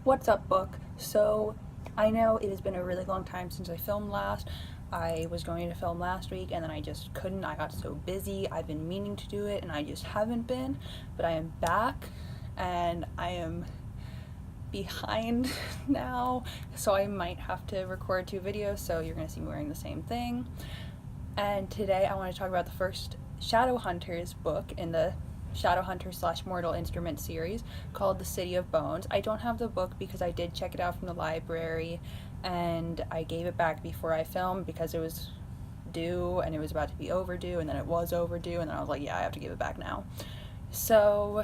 What's up, book? So, I know it has been a really long time since I filmed last. I was going to film last week and then I just couldn't. I got so busy. I've been meaning to do it and I just haven't been. But I am back and I am behind now. So I might have to record 2 videos, so you're going to see me wearing the same thing. And today I want to talk about the first Shadowhunters book in the Shadowhunters / Mortal Instruments series called The City of Bones. I don't have the book because I did check it out from the library and I gave it back before I filmed because it was due and it was about to be overdue, and then it was overdue, and then I was like, yeah, I have to give it back now. So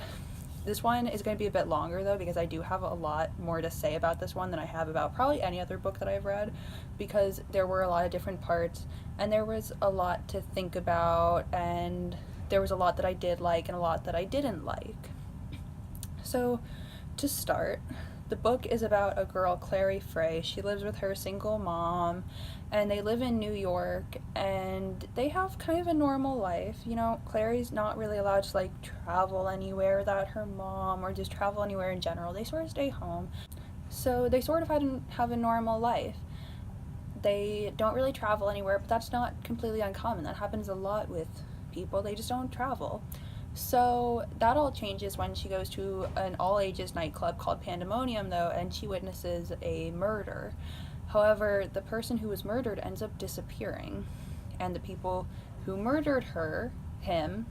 this one is going to be a bit longer though, because I do have a lot more to say about this one than I have about probably any other book that I've read, because there were a lot of different parts and there was a lot to think about, and there was a lot that I did like and a lot that I didn't like. So to start, the book is about a girl, Clary Frey. She lives with her single mom and they live in New York and they have kind of a normal life. You know, Clary's not really allowed to like travel anywhere without her mom or just travel anywhere in general. They sort of stay home. So they sort of have a normal life. They don't really travel anywhere, but that's not completely uncommon. That happens a lot with people. They just don't travel. So that all changes when she goes to an all-ages nightclub called Pandemonium though, and she witnesses a murder. However, the person who was murdered ends up disappearing, and the people who murdered him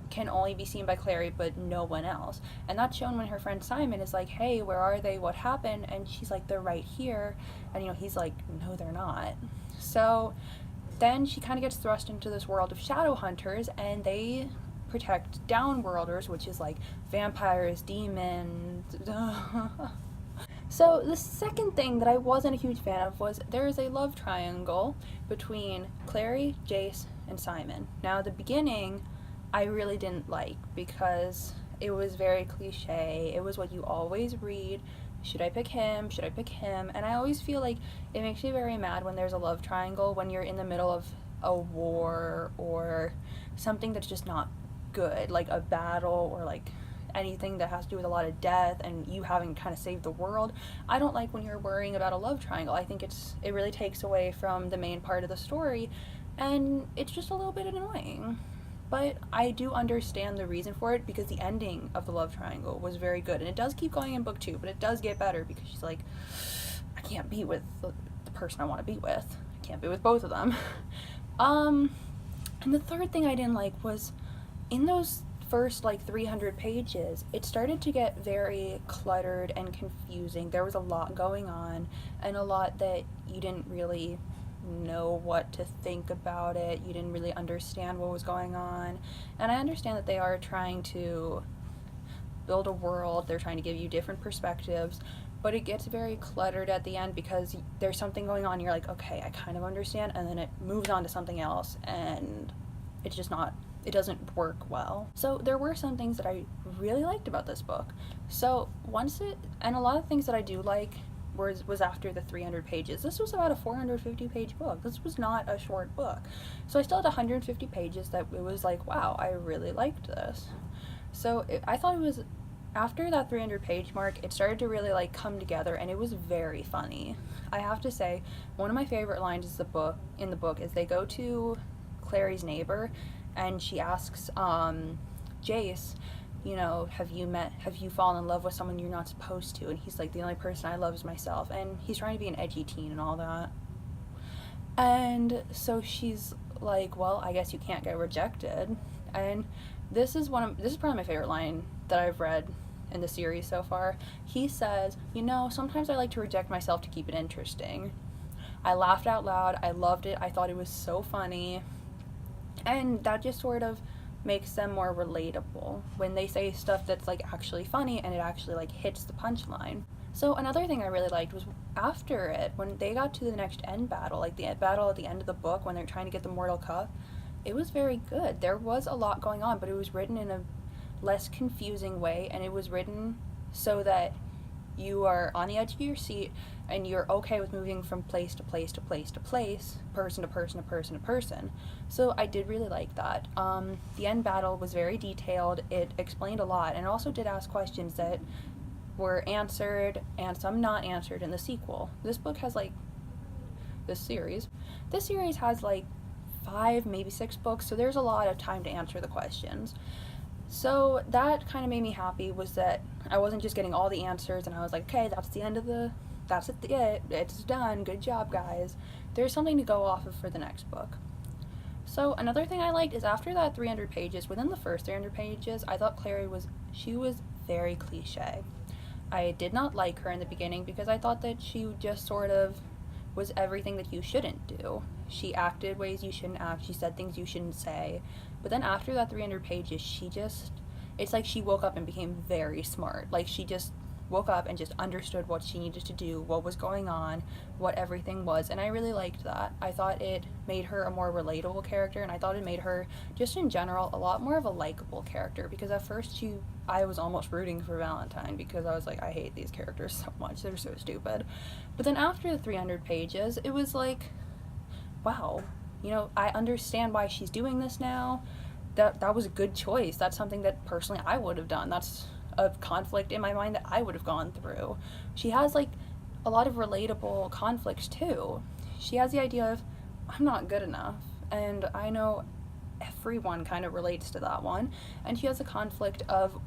can only be seen by Clary but no one else. And that's shown when her friend Simon is like, hey, where are they? What happened? And she's like, they're right here. And he's like, no, they're not. So then she kind of gets thrust into this world of Shadowhunters, and they protect downworlders, which is like vampires, demons. So the second thing that I wasn't a huge fan of was there is a love triangle between Clary, Jace, and Simon. Now the beginning I really didn't like because it was very cliche. It was what you always read. Should I pick him? Should I pick him? And I always feel like it makes me very mad when there's a love triangle, when you're in the middle of a war or something that's just not good, like a battle or like anything that has to do with a lot of death and you having kind of saved the world. I don't like when you're worrying about a love triangle. I think it really takes away from the main part of the story, and it's just a little bit annoying. But I do understand the reason for it, because the ending of the love triangle was very good, and it does keep going in book 2, but it does get better because she's like, I can't be with the person I want to be with. I can't be with both of them. And the third thing I didn't like was in those first like 300 pages, it started to get very cluttered and confusing. There was a lot going on and a lot that you didn't really know what to think about it. You didn't really understand what was going on. And I understand that they are trying to build a world, they're trying to give you different perspectives, but it gets very cluttered at the end because there's something going on and you're like, okay, I kind of understand, and then it moves on to something else and it's just not, it doesn't work well. So there were some things that I really liked about this book. So and a lot of things that I do like was after the 300 pages. This was about a 450 page book. This was not a short book. So I still had 150 pages that it was like, wow, I really liked this. So I thought it was, after that 300 page mark, it started to really like come together, and it was very funny. I have to say, one of my favorite lines in the book is they go to Clary's neighbor and she asks Jace, have you fallen in love with someone you're not supposed to? And he's like, the only person I love is myself. And he's trying to be an edgy teen and all that. And so she's like, well, I guess you can't get rejected. And this is probably my favorite line that I've read in the series so far. He says, sometimes I like to reject myself to keep it interesting. I laughed out loud. I loved it. I thought it was so funny. And that just sort of makes them more relatable when they say stuff that's like actually funny and it actually like hits the punchline. So another thing I really liked was after it, when they got to the next end battle, like the battle at the end of the book when they're trying to get the Mortal Cup, it was very good. There was a lot going on, but it was written in a less confusing way, and it was written so that you are on the edge of your seat and you're okay with moving from place to place to place to place, person to person to person to person. So I did really like that. The end battle was very detailed. It explained a lot, and it also did ask questions that were answered and some not answered in the sequel. This book has like this series. This series has like 5, maybe 6 books, so there's a lot of time to answer the questions. So that kind of made me happy, was that I wasn't just getting all the answers and I was like, okay, that's the end of that's it, it's done, good job guys. There's something to go off of for the next book. So another thing I liked is after that 300 pages, within the first 300 pages, I thought Clary was very cliche. I did not like her in the beginning because I thought that she just sort of was everything that you shouldn't do. She acted ways you shouldn't act, she said things you shouldn't say. But then after that 300 pages, it's like she woke up and became very smart. Like she just woke up and just understood what she needed to do, what was going on, what everything was, and I really liked that. I thought it made her a more relatable character, and I thought it made her, just in general, a lot more of a likable character, because at first I was almost rooting for Valentine, because I was like, I hate these characters so much, they're so stupid. But then after the 300 pages, it was like, wow, I understand why she's doing this now. That was a good choice. That's something that personally I would have done. That's a conflict in my mind that I would have gone through. She has like a lot of relatable conflicts too. She has the idea of, I'm not good enough, and I know everyone kind of relates to that one. And she has a conflict of,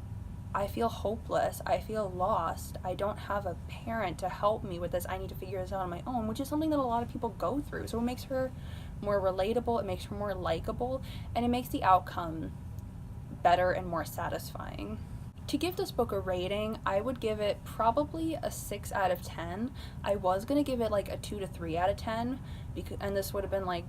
I feel hopeless, I feel lost, I don't have a parent to help me with this, I need to figure this out on my own, which is something that a lot of people go through. So it makes her more relatable, it makes her more likable, and it makes the outcome better and more satisfying. To give this book a rating, I would give it probably a 6 out of 10. I was going to give it like a 2 to 3 out of 10, and this would have been like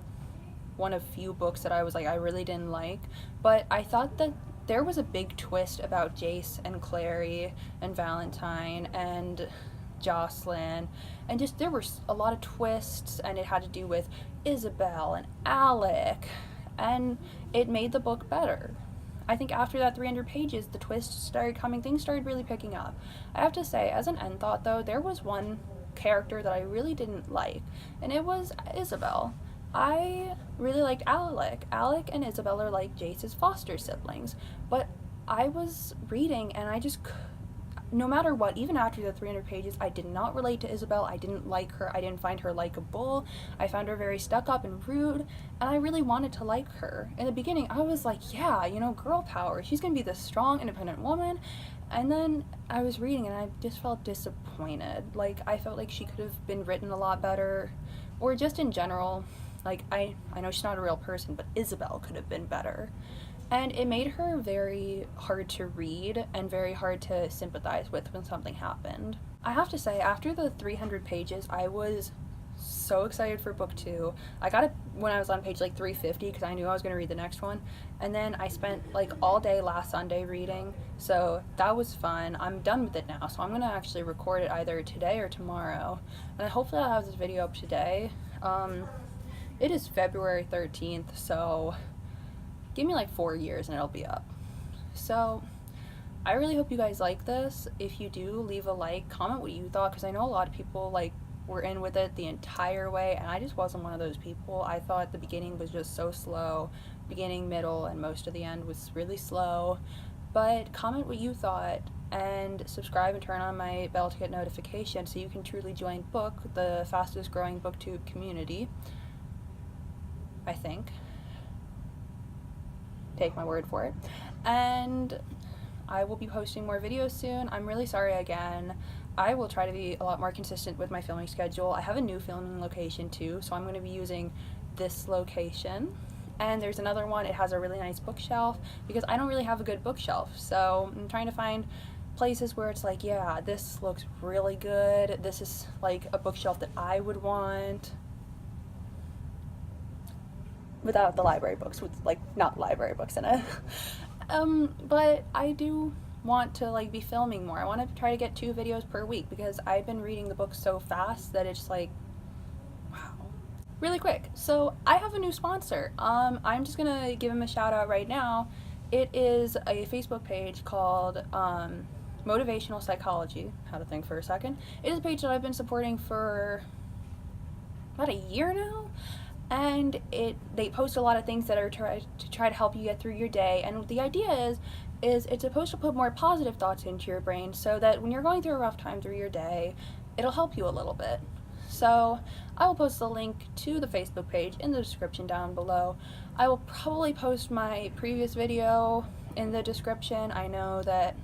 one of few books that I was like, I really didn't like. But I thought that there was a big twist about Jace and Clary and Valentine and Jocelyn, and just there were a lot of twists, and it had to do with Isabel and Alec, and it made the book better. I think after that 300 pages, the twists started coming, things started really picking up. I have to say, as an end thought though, there was one character that I really didn't like, and it was Isabel. I really liked Alec. Alec and Isabel are like Jace's foster siblings, but I was reading and no matter what, even after the 300 pages, I did not relate to Isabel. I didn't like her. I didn't find her likable. I found her very stuck up and rude, and I really wanted to like her. In the beginning, I was like, yeah, girl power. She's going to be this strong, independent woman. And then I was reading, and I just felt disappointed. Like, I felt like she could have been written a lot better, or just in general. Like, I know she's not a real person, but Isabel could have been better. And it made her very hard to read and very hard to sympathize with when something happened. I have to say, after the 300 pages, I was so excited for book 2. I got it when I was on page like 350 because I knew I was going to read the next one. And then I spent like all day last Sunday reading, so that was fun. I'm done with it now, so I'm going to actually record it either today or tomorrow. And hopefully I'll have this video up today. It is February 13th, so give me like 4 years and it'll be up. So I really hope you guys like this. If you do, leave a like, comment what you thought, because I know a lot of people like were in with it the entire way, and I just wasn't one of those people. I thought the beginning was just so slow. Beginning, middle, and most of the end was really slow. But comment what you thought, and subscribe and turn on my bell to get notifications so you can truly join Book, the fastest growing booktube community, I think. Take my word for it. And I will be posting more videos soon. I'm really sorry again. I will try to be a lot more consistent with my filming schedule. I have a new filming location too, so I'm going to be using this location. And there's another one, it has a really nice bookshelf, because I don't really have a good bookshelf. So I'm trying to find places where it's like, yeah, this looks really good. This is like a bookshelf that I would want. Without the library books, with like not library books in it. But I do want to like be filming more. I want to try to get 2 videos per week, because I've been reading the book so fast that it's like, wow, really quick. So I have a new sponsor. I'm just gonna give him a shout out right now. It is a Facebook page called Motivational Psychology, How to Think for a Second. It is a page that I've been supporting for about a year now, and they post a lot of things that are try to help you get through your day. And the idea is it's supposed to put more positive thoughts into your brain so that when you're going through a rough time through your day, it'll help you a little bit. So I will post the link to the Facebook page in the description down below. I will probably post my previous video in the description. I know that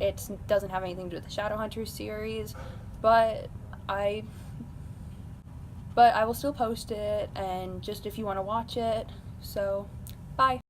it doesn't have anything to do with the Shadowhunters series, but I will still post it, and just if you want to watch it. So, bye.